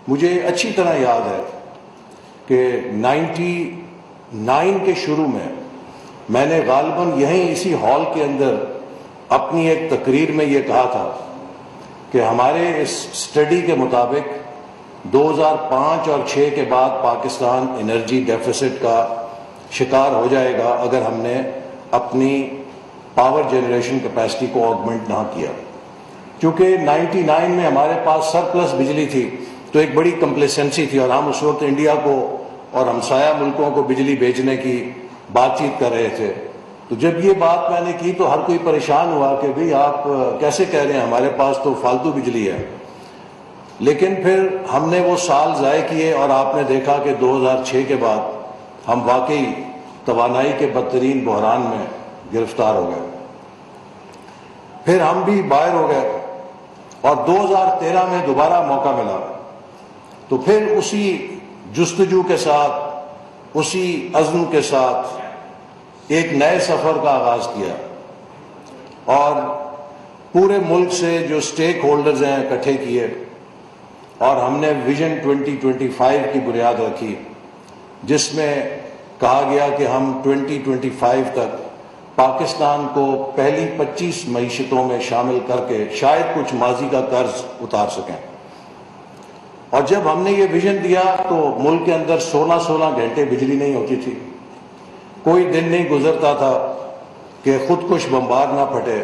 مجھے اچھی طرح یاد ہے کہ 99 کے شروع میں نے غالباً یہیں اسی ہال کے اندر اپنی ایک تقریر میں یہ کہا تھا کہ ہمارے اس اسٹڈی کے مطابق 2005 اور 6 کے بعد پاکستان انرجی ڈیفیسٹ کا شکار ہو جائے گا اگر ہم نے اپنی پاور جنریشن کیپیسٹی کو آگمنٹ نہ کیا. کیونکہ 99 میں ہمارے پاس سرپلس بجلی تھی تو ایک بڑی کمپلیسنسی تھی، اور ہم اس وقت انڈیا کو اور ہمسایہ ملکوں کو بجلی بیچنے کی بات چیت کر رہے تھے. تو جب یہ بات میں نے کی تو ہر کوئی پریشان ہوا کہ بھئی آپ کیسے کہہ رہے ہیں، ہمارے پاس تو فالتو بجلی ہے. لیکن پھر ہم نے وہ سال ضائع کیے اور آپ نے دیکھا کہ 2006 کے بعد ہم واقعی توانائی کے بدترین بحران میں گرفتار ہو گئے. پھر ہم بھی باہر ہو گئے اور 2013 میں دوبارہ موقع ملا تو پھر اسی جستجو کے ساتھ، اسی عزم کے ساتھ ایک نئے سفر کا آغاز کیا، اور پورے ملک سے جو سٹیک ہولڈرز ہیں اکٹھے کیے، اور ہم نے ویژن 2025 کی بنیاد رکھی جس میں کہا گیا کہ ہم 2025 تک پاکستان کو پہلی 25 معیشتوں میں شامل کر کے شاید کچھ ماضی کا قرض اتار سکیں. اور جب ہم نے یہ ویژن دیا تو ملک کے اندر 16 گھنٹے بجلی نہیں ہوتی تھی. کوئی دن نہیں گزرتا تھا کہ خود کش بمبار نہ پھٹے.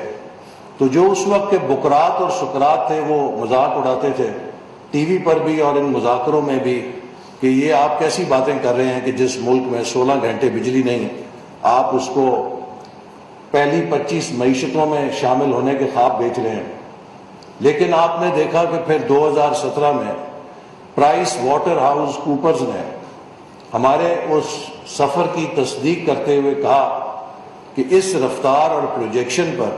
تو جو اس وقت کے بکرات اور سکرات تھے وہ مذاق اڑاتے تھے ٹی وی پر بھی اور ان مذاکروں میں بھی کہ یہ آپ کیسی باتیں کر رہے ہیں کہ جس ملک میں 16 گھنٹے بجلی نہیں، آپ اس کو پہلی 25 معیشتوں میں شامل ہونے کے خواب بیچ رہے ہیں. لیکن آپ نے دیکھا کہ پھر 2017 میں پرائس واٹر ہاؤس کوپرز نے ہمارے اس سفر کی تصدیق کرتے ہوئے کہا کہ اس رفتار اور پروجیکشن پر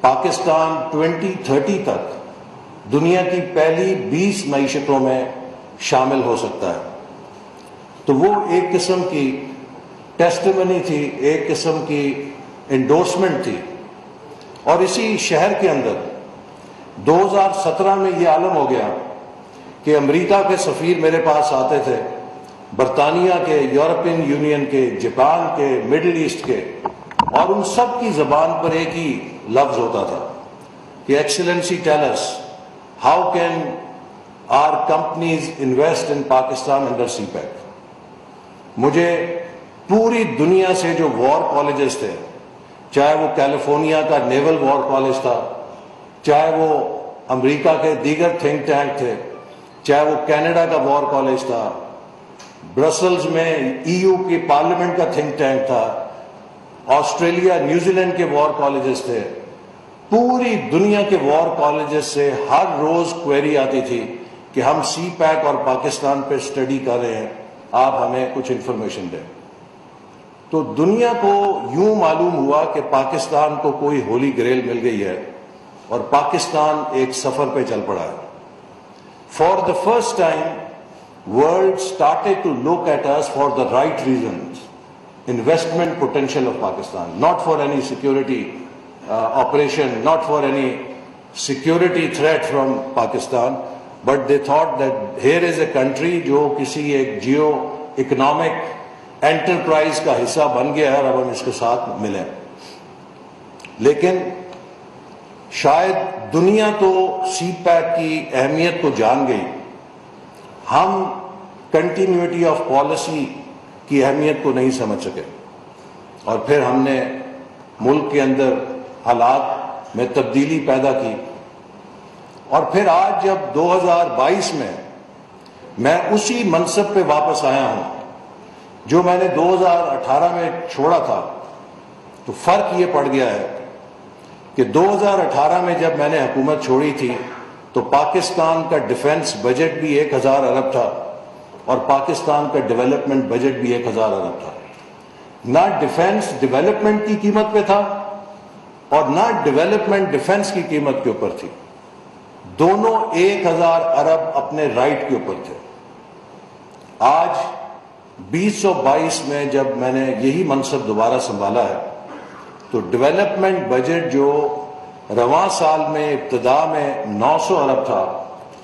پاکستان 2030 تک دنیا کی پہلی 20 معیشتوں میں شامل ہو سکتا ہے. تو وہ ایک قسم کی ٹیسٹیمنی تھی، ایک قسم کی انڈورسمنٹ تھی. اور اسی شہر کے اندر 2017 میں یہ عالم ہو گیا کہ امریکہ کے سفیر میرے پاس آتے تھے، برطانیہ کے، یورپین یونین کے، جاپان کے، مڈل ایسٹ کے، اور ان سب کی زبان پر ایک ہی لفظ ہوتا تھا کہ excellency tell us how can our companies invest in Pakistan under CPEC. مجھے پوری دنیا سے جو وار کالجز تھے، چاہے وہ کیلیفورنیا کا نیول وار کالج تھا، چاہے وہ امریکہ کے دیگر تھنک ٹینک تھے، چاہے وہ کینیڈا کا وار کالج تھا، برسلز میں ای یو کی پارلیمنٹ کا تھنک ٹینک تھا، آسٹریلیا نیوزی لینڈ کے وار کالجز تھے، پوری دنیا کے وار کالجز سے ہر روز کوئری آتی تھی کہ ہم سی پیک اور پاکستان پہ سٹڈی کر رہے ہیں، آپ ہمیں کچھ انفارمیشن دیں. تو دنیا کو یوں معلوم ہوا کہ پاکستان کو کوئی ہولی گریل مل گئی ہے اور پاکستان ایک سفر پہ چل پڑا ہے. For the first time, world started to look at us for the right reasons. Investment potential of Pakistan, not for any security operation, not for any security threat from Pakistan, but they thought that here is a country جو کسی ایک Jio economic enterprise کا حصہ بن گیا ہے اور اب ہم اس کے ساتھ ملیں. لیکن شاید دنیا تو سی پیک کی اہمیت کو جان گئی، ہم کنٹینیوٹی آف پالیسی کی اہمیت کو نہیں سمجھ سکے، اور پھر ہم نے ملک کے اندر حالات میں تبدیلی پیدا کی. اور پھر آج جب 2022 میں اسی منصب پہ واپس آیا ہوں جو میں نے 2018 میں چھوڑا تھا، تو فرق یہ پڑ گیا ہے کہ 2018 میں جب میں نے حکومت چھوڑی تھی تو پاکستان کا ڈیفنس بجٹ بھی 1000 ارب تھا اور پاکستان کا ڈیولپمنٹ بجٹ بھی 1000 ارب تھا. نہ ڈیفنس ڈیولپمنٹ کی قیمت پہ تھا اور نہ ڈیولپمنٹ ڈیفنس کی قیمت کے اوپر تھی. دونوں 1000 ارب اپنے رائٹ کے اوپر تھے. آج 2022 میں جب میں نے یہی منصب دوبارہ سنبھالا ہے تو ڈیولپمنٹ بجٹ جو رواں سال میں ابتدا میں 900 ارب تھا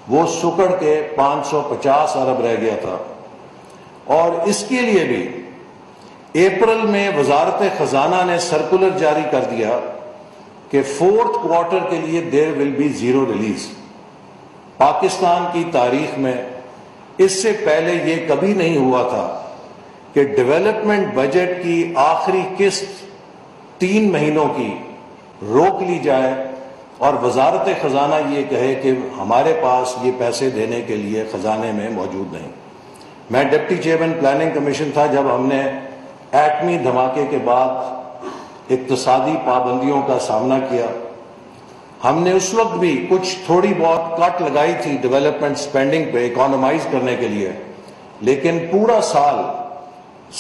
وہ سکڑ کے 550 ارب رہ گیا تھا. اور اس کے لیے بھی اپریل میں وزارت خزانہ نے سرکولر جاری کر دیا کہ 4th کوارٹر کے لیے there will be zero release. Pakistan کی تاریخ میں اس سے پہلے یہ کبھی نہیں ہوا تھا کہ ڈیولپمنٹ بجٹ کی آخری قسط 3 مہینوں کی روک لی جائے اور وزارت خزانہ یہ کہے کہ ہمارے پاس یہ پیسے دینے کے لیے خزانے میں موجود نہیں. میں ڈپٹی چیئرمین پلاننگ کمیشن تھا جب ہم نے ایٹمی دھماکے کے بعد اقتصادی پابندیوں کا سامنا کیا. ہم نے اس وقت بھی کچھ تھوڑی بہت کٹ لگائی تھی ڈیولپمنٹ سپینڈنگ پہ اکانومائز کرنے کے لیے، لیکن پورا سال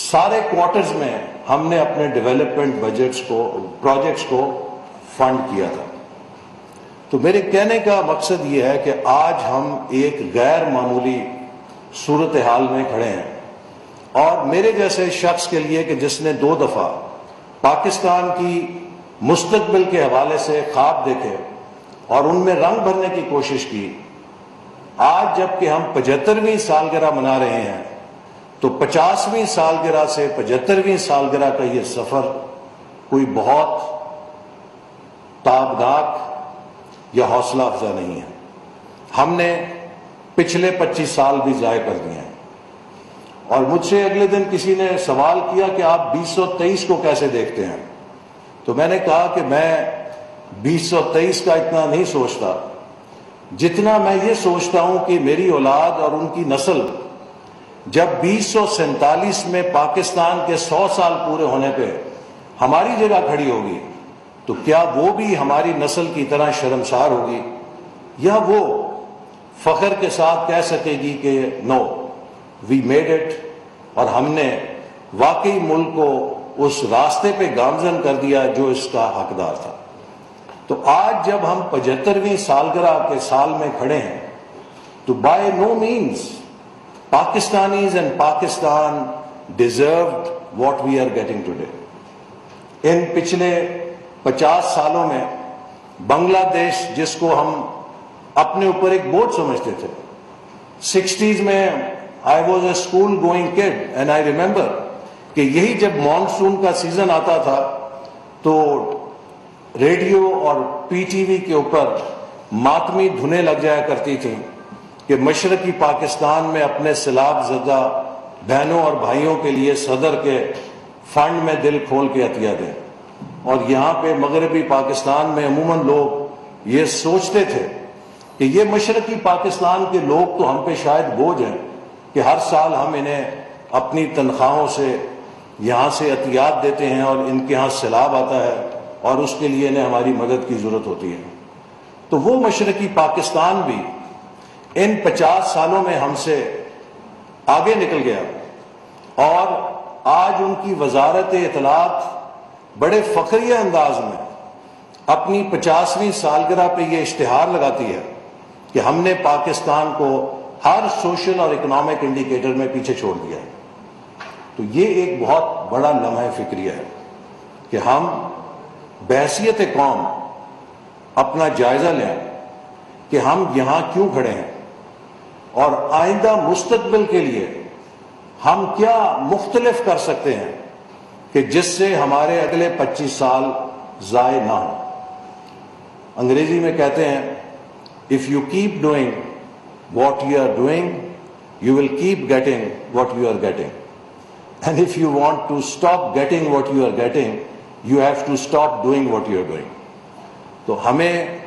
سارے کوارٹرز میں ہم نے اپنے ڈیولپمنٹ بجٹس کو پروجیکٹس کو فنڈ کیا تھا. تو میرے کہنے کا مقصد یہ ہے کہ آج ہم ایک غیر معمولی صورتحال میں کھڑے ہیں، اور میرے جیسے شخص کے لیے کہ جس نے 2 دفعہ پاکستان کی مستقبل کے حوالے سے خواب دیکھے اور ان میں رنگ بھرنے کی کوشش کی، آج جب کہ ہم 75ویں سالگرہ منا رہے ہیں تو 50ویں سالگرہ سے 75ویں سالگرہ کا یہ سفر کوئی بہت تابناک یا حوصلہ افزا نہیں ہے. ہم نے پچھلے 25 سال بھی ضائع کر دیے ہیں. اور مجھ سے اگلے دن کسی نے سوال کیا کہ آپ 2023 کو کیسے دیکھتے ہیں؟ تو میں نے کہا کہ میں 2023 کا اتنا نہیں سوچتا جتنا میں یہ سوچتا ہوں کہ میری اولاد اور ان کی نسل جب 2047 میں پاکستان کے 100 سال پورے ہونے پہ ہماری جگہ کھڑی ہوگی تو کیا وہ بھی ہماری نسل کی طرح شرمسار ہوگی، یا وہ فخر کے ساتھ کہہ سکے گی کہ نو وی میڈ اٹ، اور ہم نے واقعی ملک کو اس راستے پہ گامزن کر دیا جو اس کا حقدار تھا. تو آج جب ہم 75ویں سالگرہ کے سال میں کھڑے ہیں تو by no means Pakistanis and Pakistan deserved what we are getting today. ان پچھلے 50 سالوں میں بنگلہ دیش جس کو ہم اپنے اوپر ایک بوجھ سمجھتے تھے، 60s میں I was a school going kid and I remember کہ یہی جب مانسون کا سیزن آتا تھا تو ریڈیو اور پی ٹی وی کے اوپر ماتمی دھنیں لگ جایا کرتی تھیں کہ مشرقی پاکستان میں اپنے سیلاب زدہ بہنوں اور بھائیوں کے لیے صدر کے فنڈ میں دل کھول کے عطیہ دیں. اور یہاں پہ مغربی پاکستان میں عموماً لوگ یہ سوچتے تھے کہ یہ مشرقی پاکستان کے لوگ تو ہم پہ شاید بوجھ ہیں کہ ہر سال ہم انہیں اپنی تنخواہوں سے یہاں سے عطیات دیتے ہیں اور ان کے ہاں سیلاب آتا ہے اور اس کے لیے انہیں ہماری مدد کی ضرورت ہوتی ہے. تو وہ مشرقی پاکستان بھی ان 50 سالوں میں ہم سے آگے نکل گیا، اور آج ان کی وزارت اطلاعات بڑے فخریہ انداز میں اپنی 50ویں سالگرہ پہ یہ اشتہار لگاتی ہے کہ ہم نے پاکستان کو ہر سوشل اور اکنامک انڈیکیٹر میں پیچھے چھوڑ دیا ہے. تو یہ ایک بہت بڑا لمحہ فکریہ ہے کہ ہم بحیثیت قوم اپنا جائزہ لیں کہ ہم یہاں کیوں کھڑے ہیں اور آئندہ مستقبل کے لیے ہم کیا مختلف کر سکتے ہیں کہ جس سے ہمارے اگلے 25 سال ضائع نہ ہوں. انگریزی میں کہتے ہیں if you keep doing what you are doing you will keep getting what you are getting, and if you want to stop getting what you are getting you have to stop doing what you are doing. تو ہمیں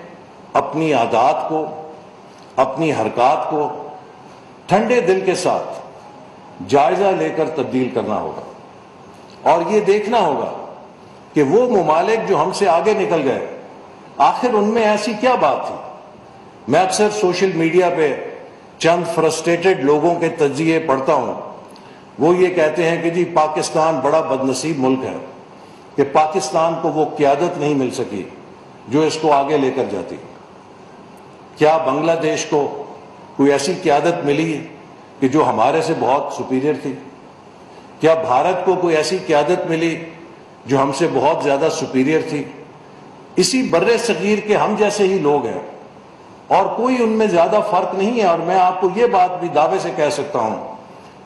اپنی عادات کو، اپنی حرکات کو ٹھنڈے دل کے ساتھ جائزہ لے کر تبدیل کرنا ہوگا، اور یہ دیکھنا ہوگا کہ وہ ممالک جو ہم سے آگے نکل گئے آخر ان میں ایسی کیا بات تھی. میں اکثر سوشل میڈیا پہ چند فرسٹریٹڈ لوگوں کے تجزیے پڑھتا ہوں. وہ یہ کہتے ہیں کہ جی پاکستان بڑا بدنصیب ملک ہے کہ پاکستان کو وہ قیادت نہیں مل سکی جو اس کو آگے لے کر جاتی. کیا بنگلہ دیش کو کوئی ایسی قیادت ملی کہ جو ہمارے سے بہت سپیریئر تھی؟ کیا بھارت کو کوئی ایسی قیادت ملی جو ہم سے بہت زیادہ سپیریئر تھی؟ اسی بر صغیر کے ہم جیسے ہی لوگ ہیں اور کوئی ان میں زیادہ فرق نہیں ہے. اور میں آپ کو یہ بات بھی دعوے سے کہہ سکتا ہوں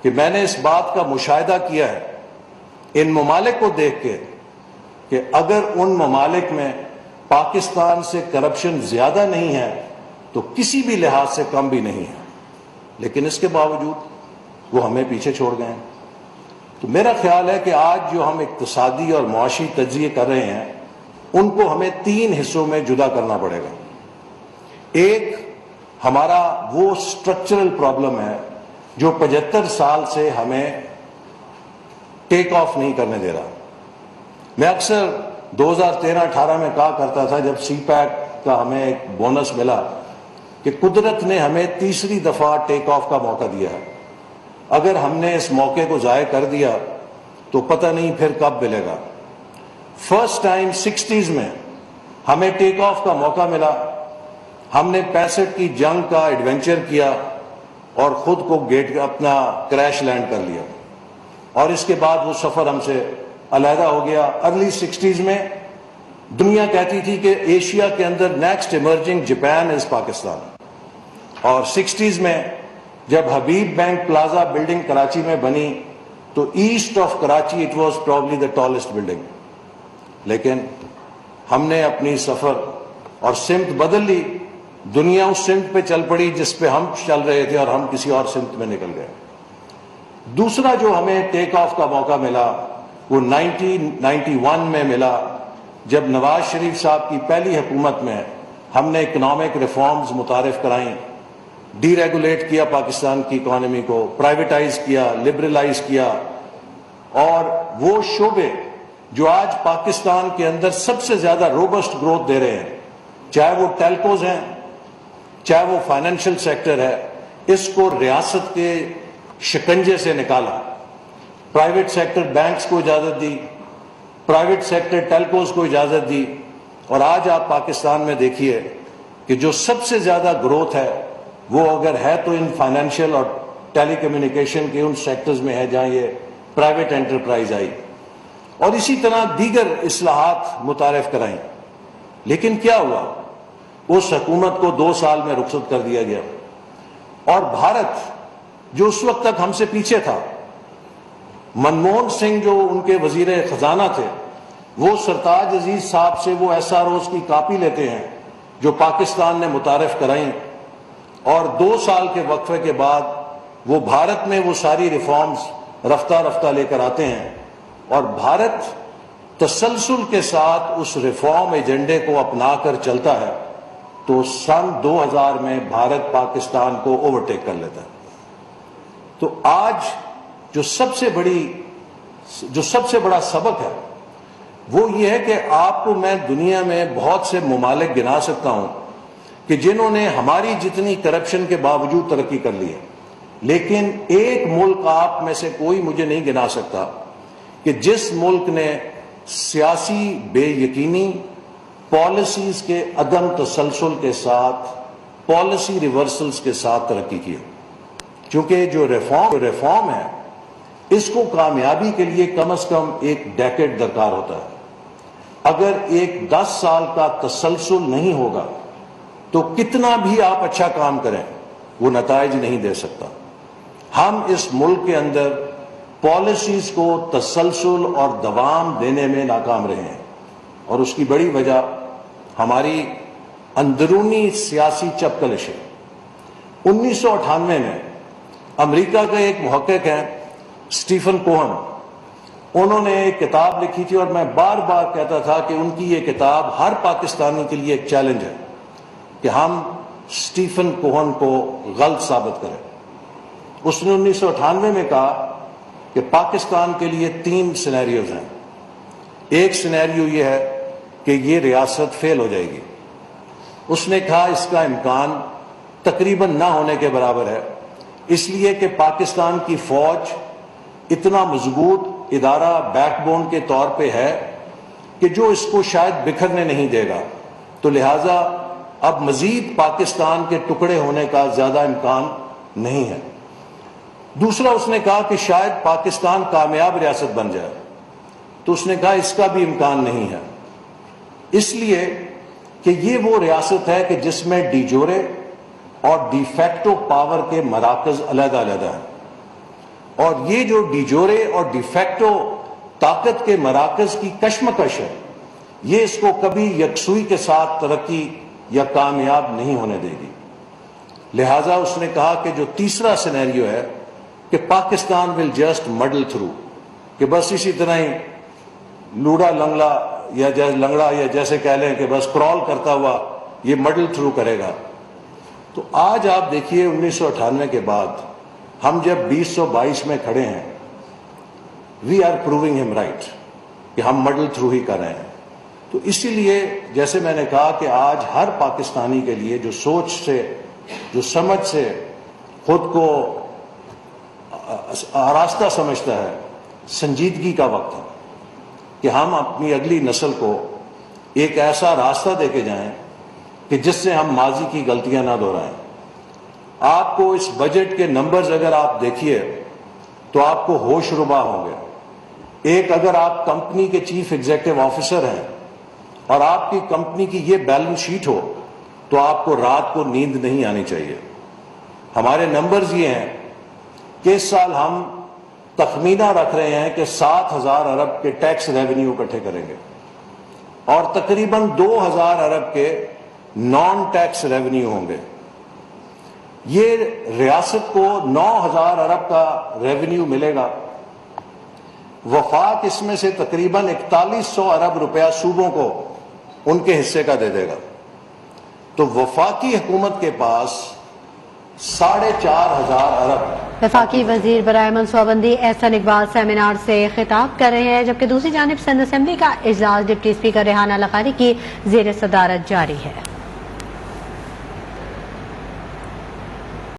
کہ میں نے اس بات کا مشاہدہ کیا ہے ان ممالک کو دیکھ کے کہ اگر ان ممالک میں پاکستان سے کرپشن زیادہ نہیں ہے تو کسی بھی لحاظ سے کم بھی نہیں ہے، لیکن اس کے باوجود وہ ہمیں پیچھے چھوڑ گئے ہیں. تو میرا خیال ہے کہ آج جو ہم اقتصادی اور معاشی تجزیے کر رہے ہیں ان کو ہمیں 3 حصوں میں جدا کرنا پڑے گا. ایک ہمارا وہ سٹرکچرل پرابلم ہے جو 75 سال سے ہمیں ٹیک آف نہیں کرنے دے رہا. میں اکثر 2013-18 میں کہا کرتا تھا جب سی پیک کا ہمیں ایک بونس ملا کہ قدرت نے ہمیں تیسری دفعہ ٹیک آف کا موقع دیا ہے. اگر ہم نے اس موقع کو ضائع کر دیا تو پتہ نہیں پھر کب ملے گا. فرسٹ ٹائم 60s میں ہمیں ٹیک آف کا موقع ملا. ہم نے 65 کی جنگ کا ایڈونچر کیا اور خود کو گیٹ اپنا کریش لینڈ کر لیا، اور اس کے بعد وہ سفر ہم سے علیحدہ ہو گیا. ارلی 60s میں دنیا کہتی تھی کہ ایشیا کے اندر next emerging Japan is Pakistan, اور 60s میں جب Habib bank plaza building Karachi میں بنی تو east of Karachi it was probably the tallest building. لیکن ہم نے اپنی سفر اور سمت بدل لی. دنیا اس سمت پہ چل پڑی جس پہ ہم چل رہے تھے اور ہم کسی اور سمت میں نکل گئے. دوسرا جو ہمیں ٹیک آف کا موقع ملا وہ 1991 میں ملا جب نواز شریف صاحب کی پہلی حکومت میں ہم نے اکنامک ریفارمز متعارف کرائیں، ڈی ریگولیٹ کیا پاکستان کی اکانومی کو، پرائیویٹائز کیا، لبرلائز کیا، اور وہ شعبے جو آج پاکستان کے اندر سب سے زیادہ روبسٹ گروتھ دے رہے ہیں، چاہے وہ ٹیلکوز ہیں، چاہے وہ فائنینشیل سیکٹر ہے، اس کو ریاست کے شکنجے سے نکالا. پرائیویٹ سیکٹر بینکس کو اجازت دی، پرائیویٹ سیکٹر ٹیلکوز کو اجازت دی، اور آج آپ پاکستان میں دیکھیے کہ جو سب سے زیادہ گروتھ ہے وہ اگر ہے تو ان فائنینشیل اور ٹیلی کمیونیکیشن کے ان سیکٹرز میں ہے جہاں یہ پرائیویٹ انٹرپرائز آئی، اور اسی طرح دیگر اصلاحات متعارف کرائیں. لیکن کیا ہوا؟ اس حکومت کو 2 سال میں رخصت کر دیا گیا، اور بھارت جو اس وقت تک ہم سے پیچھے تھا، منموہن سنگھ جو ان کے وزیر خزانہ تھے، وہ سرتاج عزیز صاحب سے وہ ایس آر اوز کی کاپی لیتے ہیں جو پاکستان نے متعارف کرائیں، اور 2 سال کے وقفے کے بعد وہ بھارت میں وہ ساری ریفارمز رفتہ رفتہ لے کر آتے ہیں، اور بھارت تسلسل کے ساتھ اس ریفارم ایجنڈے کو اپنا کر چلتا ہے تو سن 2000 میں بھارت پاکستان کو اوورٹیک کر لیتا ہے. تو آج جو سب سے بڑا سبق ہے وہ یہ ہے کہ آپ کو میں دنیا میں بہت سے ممالک گنا سکتا ہوں کہ جنہوں نے ہماری جتنی کرپشن کے باوجود ترقی کر لی ہے، لیکن ایک ملک آپ میں سے کوئی مجھے نہیں گنا سکتا کہ جس ملک نے سیاسی بے یقینی، پالیسیز کے عدم تسلسل کے ساتھ، پالیسی ریورسلز کے ساتھ ترقی کی. چونکہ جو ریفارم ہے اس کو کامیابی کے لیے کم از کم ایک ڈیکیڈ درکار ہوتا ہے. اگر ایک 10 سال کا تسلسل نہیں ہوگا تو کتنا بھی آپ اچھا کام کریں وہ نتائج نہیں دے سکتا. ہم اس ملک کے اندر پالیسیز کو تسلسل اور دوام دینے میں ناکام رہے ہیں، اور اس کی بڑی وجہ ہماری اندرونی سیاسی چپکلش ہے. 1998 میں امریکہ کا ایک محقق ہے اسٹیفن کوہن، انہوں نے ایک کتاب لکھی تھی، اور میں بار بار کہتا تھا کہ ان کی یہ کتاب ہر پاکستانی کے لیے ایک چیلنج ہے کہ ہم اسٹیفن کوہن کو غلط ثابت کریں. اس نے 1998 میں کہا کہ پاکستان کے لیے 3 سینیریوز ہیں. ایک سینیریو یہ ہے کہ یہ ریاست فیل ہو جائے گی. اس نے کہا اس کا امکان تقریباً نہ ہونے کے برابر ہے، اس لیے کہ پاکستان کی فوج اتنا مضبوط ادارہ بیک بون کے طور پہ ہے کہ جو اس کو شاید بکھرنے نہیں دے گا، تو لہٰذا اب مزید پاکستان کے ٹکڑے ہونے کا زیادہ امکان نہیں ہے. دوسرا اس نے کہا کہ شاید پاکستان کامیاب ریاست بن جائے، تو اس نے کہا اس کا بھی امکان نہیں ہے، اس لیے کہ یہ وہ ریاست ہے کہ جس میں ڈی جورے اور ڈی فیکٹو پاور کے مراکز علیحدہ علیحدہ ہیں، اور یہ جو ڈی جورے اور ڈی فیکٹو طاقت کے مراکز کی کشمکش ہے، یہ اس کو کبھی یکسوئی کے ساتھ ترقی یا کامیاب نہیں ہونے دے گی۔ لہٰذا اس نے کہا کہ جو تیسرا سینیریو ہے کہ Pakistan will just middle through, کہ بس اسی طرح ہی لوڑا لنگڑا یا جیسے کہہ لیں کہ بس کرال کرتا ہوا یہ مڈل تھرو کرے گا۔ تو آج آپ دیکھیے 1998 کے بعد ہم جب 2022 میں کھڑے ہیں، وی آر پروونگ ہم رائٹ کہ ہم مڈل تھرو ہی کر رہے ہیں۔ تو اسی لیے جیسے میں نے کہا کہ آج ہر پاکستانی کے لیے جو سوچ سے، جو سمجھ سے خود کو آراستہ سمجھتا ہے، سنجیدگی کا وقت ہے کہ ہم اپنی اگلی نسل کو ایک ایسا راستہ دے کے جائیں کہ جس سے ہم ماضی کی غلطیاں نہ دہرائیں۔ آپ کو اس بجٹ کے نمبرز اگر آپ دیکھیے تو آپ کو ہوش ربا ہوں گے۔ ایک اگر آپ کمپنی کے چیف ایگزیکٹو آفیسر ہیں اور آپ کی کمپنی کی یہ بیلنس شیٹ ہو تو آپ کو رات کو نیند نہیں آنی چاہیے۔ ہمارے نمبرز یہ ہیں کہ اس سال ہم تخمینہ رکھ رہے ہیں کہ 7,000 ارب کے ٹیکس ریونیو اکٹھے کریں گے اور تقریباً 2,000 ارب کے نان ٹیکس ریونیو ہوں گے۔ یہ ریاست کو 9,000 ارب کا ریونیو ملے گا۔ وفاق اس میں سے تقریباً 4100 ارب روپیہ صوبوں کو ان کے حصے کا دے دے گا۔ تو وفاقی حکومت کے پاس 4,500 ارب۔ وفاقی وزیر برائے منصوبہ بندی احسن اقبال سیمینار سے خطاب کر رہے ہیں، جبکہ دوسری جانب سندھ اسمبلی کا اجلاس ڈپٹی اسپیکر ریحانہ لقاری کی زیر صدارت جاری ہے۔